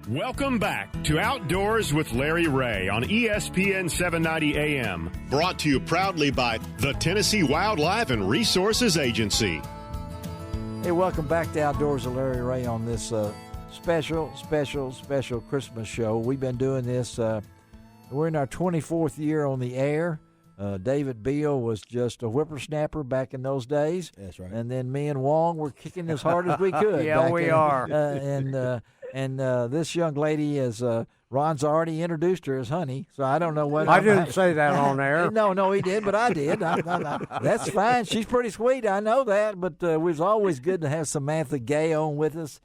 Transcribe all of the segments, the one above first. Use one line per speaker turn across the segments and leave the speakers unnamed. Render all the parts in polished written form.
Welcome back to Outdoors with Larry Ray on ESPN 790 AM. Brought to you proudly by the Tennessee Wildlife and Resources Agency.
Hey, welcome back to Outdoors with Larry Ray on this special Christmas show. We've been doing this, we're in our 24th year on the air. David Beal was just a whippersnapper back in those days.
That's right.
And then me and Wong were kicking as hard as we could.
Yeah, we are.
And this young lady is, Ron's already introduced her as Honey, so I don't know what.
I didn't say that on air.
No, he did, but I did. That's fine. She's pretty sweet. I know that, but it was always good to have Samantha Gay on with us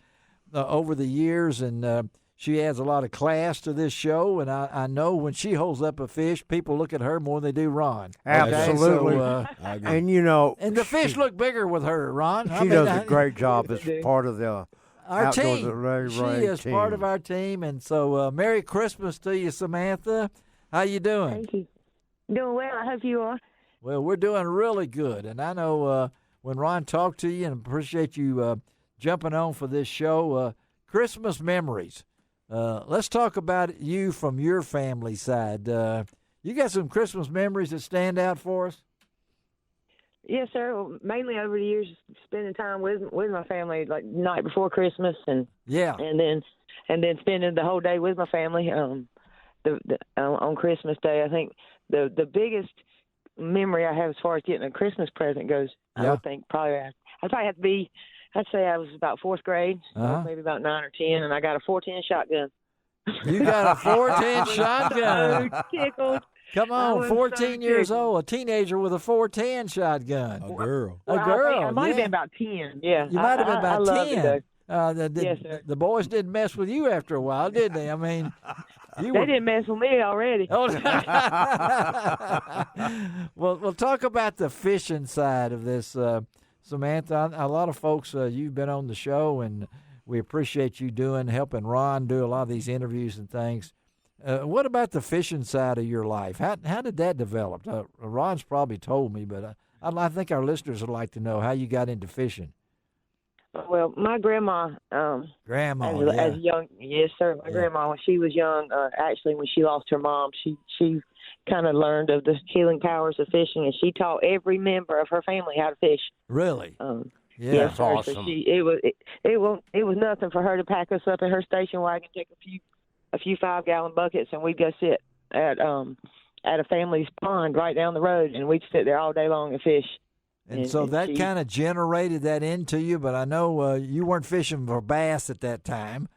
over the years, and she adds a lot of class to this show, and I know when she holds up a fish, people look at her more than they do Ron.
Absolutely.
Okay?
And,
and the fish look bigger with her, Ron.
She does a great job as part of the
our
Outdoors
team.
with Larry
She
Ray
is
team.
part of our team, and so Merry Christmas to you, Samantha. How you doing?
Thank you. Doing well. I hope you are.
Well, we're doing really good, and I know when Ron talked to you, and appreciate you jumping on for this show, Christmas memories. Let's talk about you from your family side. You got some Christmas memories that stand out for us?
Yes, sir. Well, mainly over the years, spending time with my family, like night before Christmas, and then spending the whole day with my family. On Christmas Day, I think the biggest memory I have as far as getting a Christmas present goes, I would think I'd have to be. I'd say I was about fourth grade, maybe about 9 or 10, and I got a 410 shotgun.
You got a 410 shotgun?
So tickled.
Come on, 14 years old, a teenager with a 410 shotgun.
A girl.
Well,
A girl.
I might have been about 10. Yeah,
You might have been about 10.
Yes, sir.
The boys didn't mess with you after a while, did they? I mean,
they didn't mess with me already.
Oh. Well, we'll talk about the fishing side of this, Samantha. A lot of folks, you've been on the show, and we appreciate you helping Ron do a lot of these interviews and things. What about the fishing side of your life? How did that develop? Ron's probably told me, but I think our listeners would like to know how you got into fishing.
Well, my grandma, as young, yes, sir. My grandma, when she was young, actually, when she lost her mom, she kind of learned of the healing powers of fishing, and she taught every member of her family how to fish.
Really?
Yes,
that's awesome.
So it was nothing for her to pack us up in her station wagon, take a few 5-gallon buckets, and we'd go sit at a family's pond right down the road, and we'd sit there all day long and fish.
And so that kind of generated that into you, but I know you weren't fishing for bass at that time.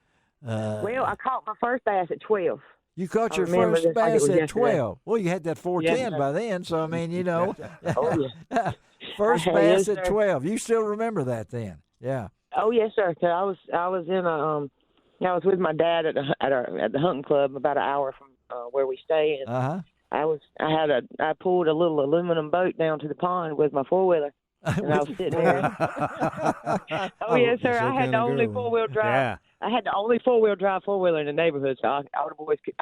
Well, I caught my first bass at 12.
You caught your first bass at 12. Well, you had that 410
Yes,
by then, so I mean, you know.
Oh, yeah.
First bass at 12. You still remember that then? Yeah.
Oh yes, sir. 'Cause I was in I was with my dad at the hunting club about an hour from where we stay, and I pulled a little aluminum boat down to the pond with my 4-wheeler, and I was sitting there. Oh yes, sir. I had the only 4-wheel drive.
Yeah.
I had the only 4-wheel drive 4-wheeler in the neighborhood, so I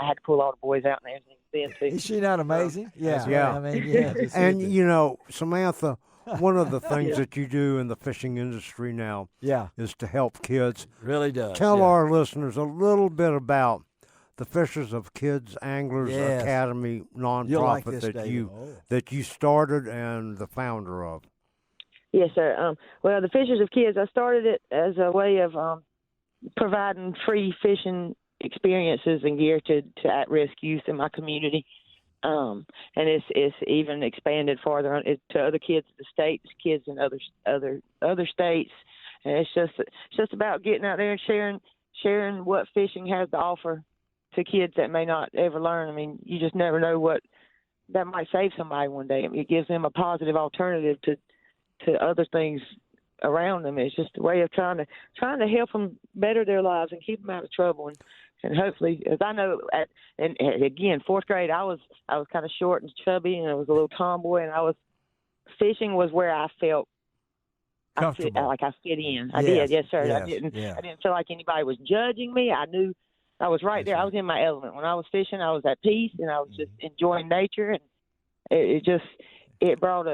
had to pull all the boys out and everything. Then too.
Is she not amazing? Yeah. I mean, just
And, Samantha, one of the things that you do in the fishing industry now is to help kids.
Really does.
Tell our listeners a little bit about the Fishers of Kids Anglers Academy nonprofit that you started and the founder of.
Yes, sir. Well, the Fishers of Kids, I started it as a way of providing free fishing experiences and gear to at-risk youth in my community. And it's even expanded farther to other kids in the states, kids in other states, and it's just about getting out there and sharing what fishing has to offer to kids that may not ever learn. I mean, you just never know what that might save somebody one day. I mean, it gives them a positive alternative to other things around them. It's just a way of trying to help them better their lives and keep them out of trouble. And hopefully, as I know, and again, fourth grade, I was kind of short and chubby, and I was a little tomboy, and fishing was where I felt
comfortable.
I fit in. I did, yes, sir.
Yes.
I didn't feel like anybody was judging me. I knew I was right there. I was in my element. When I was fishing, I was at peace, and I was just enjoying nature, and it brought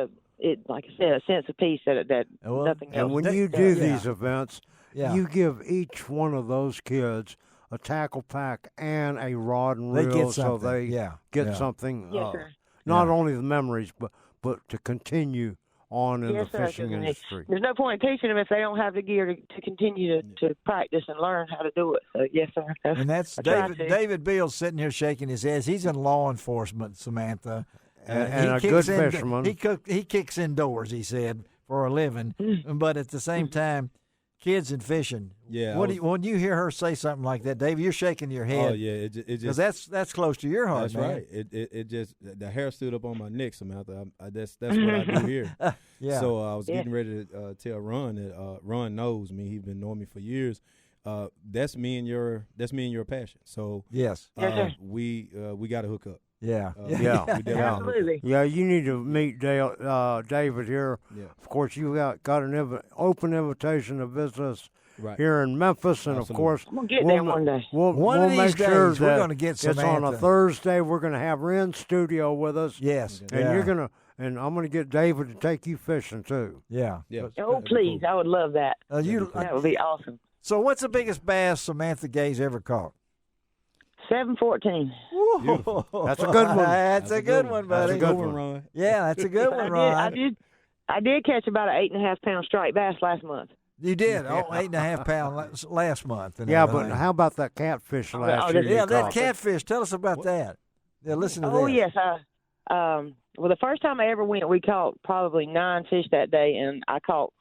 like I said, a sense of peace that nothing else.
And when you do these events, you give each one of those kids a tackle pack and a rod and reel, so they get something.
Yes, sir.
Not only the memories, but to continue on in the fishing industry.
There's no point in teaching them if they don't have the gear to continue to practice and learn how to do it. So, yes, sir.
And that's David Beals sitting here shaking his head. He's in law enforcement, Samantha.
And a good fisherman.
He kicks indoors, he said, for a living. But at the same time, kids and fishing. Yeah. When you hear her say something like that, Dave, you're shaking your head.
Oh yeah, it just
that's close to your heart.
That's
man.
right. It just the hair stood up on my neck, Samantha. That's what I do here.
Yeah.
So I was getting ready to tell Ron that Ron knows me. He's been knowing me for years. That's me and your passion. So
yes,
we got to hook up.
Yeah,
absolutely.
Yeah, you need to meet David here. Yeah. Of course, you got an open invitation to visit us here in Memphis, and
absolutely.
Of course,
I'm gonna get there one day.
We'll make sure that
we're going to get Samantha.
It's on a Thursday. We're going to have her in studio with us.
Yes,
and and I'm going to get David to take you fishing too.
Yeah.
Oh, please, cool. I would love that. That would be awesome.
So, what's the biggest bass Samantha Gay's ever caught?
714.
That's a good one.
That's a good one, buddy.
That's a good one, Ron.
Yeah, that's a good one, Ron.
I did catch about an 8.5-pound striped bass last month.
You did? Oh, 8.5 pound last month.
Yeah, but how about that catfish last year?
Yeah, that catfish. Tell us about that. Yeah, listen to that.
Oh, yes. Well, the first time I ever went, we caught probably 9 fish that day, and I caught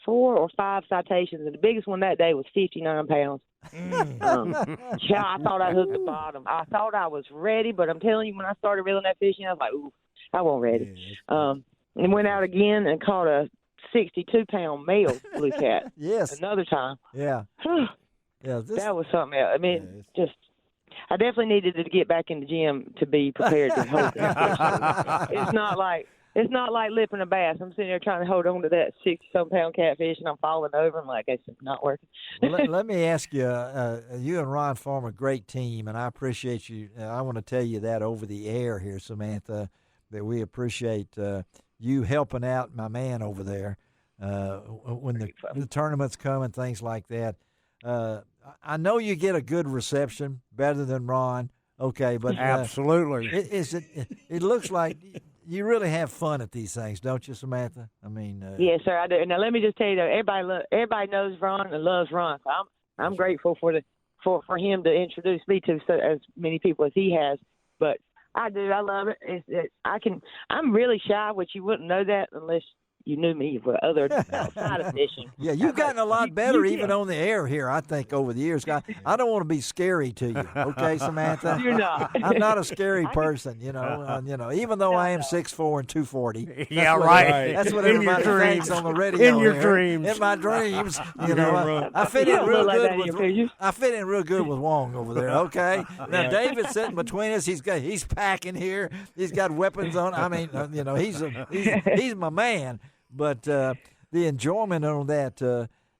4 or 5 citations, and the biggest one that day was 59 pounds. I thought I hooked the bottom. I thought I was ready, but I'm telling you, when I started reeling that fish in, I was like, ooh, I wasn't ready. And went out again and caught a 62-pound male blue cat.
Yes.
Another time.
Yeah.
That was something else. I mean, I definitely needed to get back in the gym to be prepared to hold that fish. It's not like lipping a bass. I'm sitting there trying to hold on to that 60-some-pound catfish, and I'm falling over. I'm like, it's not working.
Well, let me ask you, you and Ron form a great team, and I appreciate you. I want to tell you that over the air here, Samantha, that we appreciate you helping out my man over there when the tournaments come and things like that. I know you get a good reception, better than Ron. Okay, but
absolutely,
it
looks like you really have fun at these things, don't you, Samantha? I mean,
yes, sir, I do. Now, let me just tell you, though, everybody knows Ron and loves Ron. So I'm grateful for him to introduce me to as many people as he has. But I do. I love it. I'm really shy, which you wouldn't know that unless you knew me for other outside of fishing.
Yeah, you've gotten a lot better even on the air here, I think, over the years. I don't want to be scary to you, okay, Samantha?
You're not.
I'm not a scary person, you know. Even though I am 6'4" and 240.
Yeah, right.
That's what everybody thinks on the radio.
In your dreams.
In my dreams, you know. I fit in real good. I fit in real good with Wong over there. Okay. Now David's sitting between us. He's packing here. He's got weapons on. I mean, he's my man. But the enjoyment on that,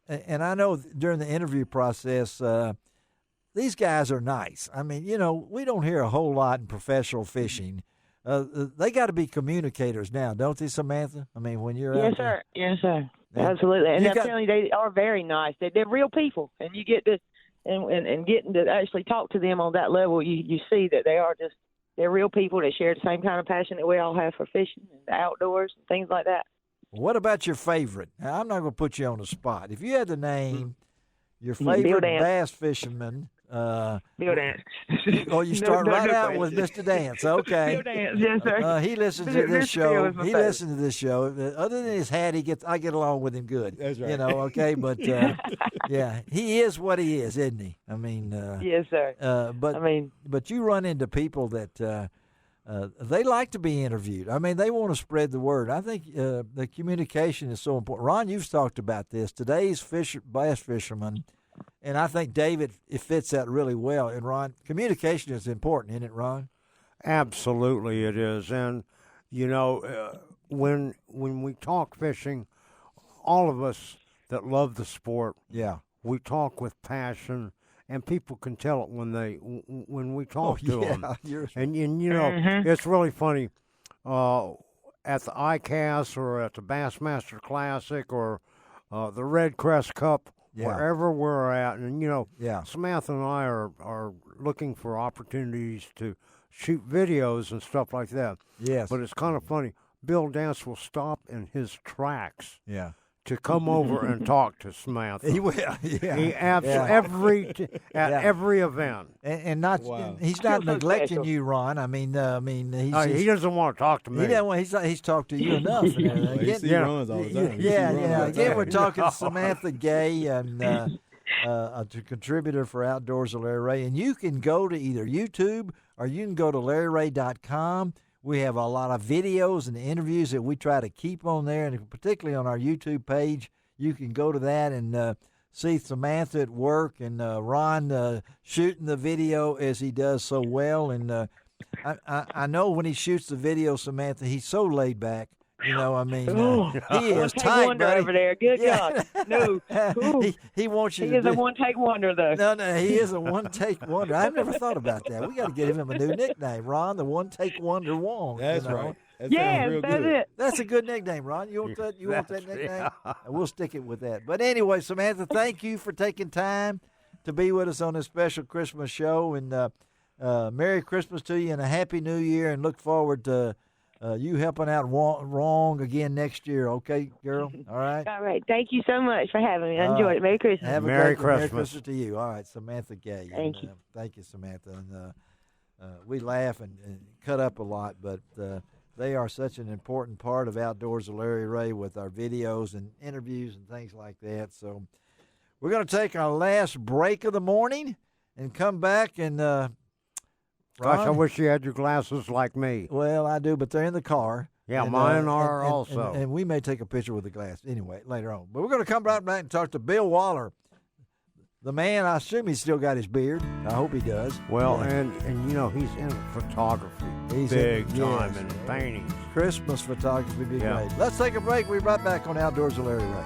and I know during the interview process, these guys are nice. I mean, we don't hear a whole lot in professional fishing. They got to be communicators now, don't they, Samantha? I mean, when you're out there.
Yes, sir. Absolutely. And I'm telling you, they are very nice. They're real people, and you get to and getting to actually talk to them on that level, you see that they're real people that share the same kind of passion that we all have for fishing and the outdoors and things like that.
What about your favorite? Now, I'm not going to put you on the spot. If you had to name your favorite bass fisherman,
Bill Dance.
Oh, you start out with Mr. Dance. Okay.
Bill Dance, yes, sir.
He listens to this show. He listens to this show. Other than his hat, I get along with him good.
That's right.
Okay, but yeah, he is what he is, isn't he? I mean,
yes, sir.
But you run into people that. They like to be interviewed. I mean, they want to spread the word. I think the communication is so important. Ron, you've talked about this. Today's bass fishermen, and I think David, it fits that really well. And Ron, communication is important, isn't it, Ron?
Absolutely, it is. And when we talk fishing, all of us that love the sport, we talk with passion. And people can tell it when we talk to them. And it's really funny. At the ICAST or at the Bassmaster Classic or the Red Crest Cup, wherever we're at. And, Samantha and I are looking for opportunities to shoot videos and stuff like that.
Yes.
But it's kind of funny. Bill Dance will stop in his tracks.
Yeah.
To come over and talk to Samantha.
He will, yeah.
He every event,
and not he's not neglecting you, Ron. I mean,
he doesn't want to talk to me.
He doesn't want. He's talked to you enough. And everything.
He runs all the time.
Again, we're talking Samantha Gay and a contributor for Outdoors with Larry Ray, and you can go to either YouTube or you can go to LarryRay.com. We have a lot of videos and interviews that we try to keep on there, and particularly on our YouTube page, you can go to that and see Samantha at work and Ron shooting the video as he does so well. And I know when he shoots the video, Samantha, he's so laid back. He is tight,
wonder
buddy.
over there. Good God, no.
He wants you.
He is a one-take wonder, though.
No, he is a one-take wonder. I've never thought about that. We got to get him a new nickname, Ron, the one-take wonder Wong.
That's right. That
that's it.
That's a good nickname, Ron. You want that? You want that nickname? Yeah. We'll stick it with that. But anyway, Samantha, thank you for taking time to be with us on this special Christmas show, and Merry Christmas to you and a Happy New Year, and look forward to you helping out wrong again next year, okay, girl? All right?
All right. Thank you so much for having me. I enjoyed it. Merry Christmas.
Have a
Merry
Merry
Christmas
to you. All right, Samantha Gay.
Thank you.
Thank you, Samantha. And we laugh and cut up a lot, but they are such an important part of Outdoors with Larry Ray with our videos and interviews and things like that. So we're going to take our last break of the morning and come back and
Gosh,
Ron?
I wish you had your glasses like me.
Well, I do, but they're in the car.
Yeah,
and,
mine are also.
And we may take a picture with the glass anyway later on. But we're going to come right back and talk to Bill Waller. The man, I assume he's still got his beard. I hope he does.
Well, and he's in photography. He's big time in paintings.
Christmas photography would be great. Let's take a break. We'll be right back on Outdoors with Larry Ray.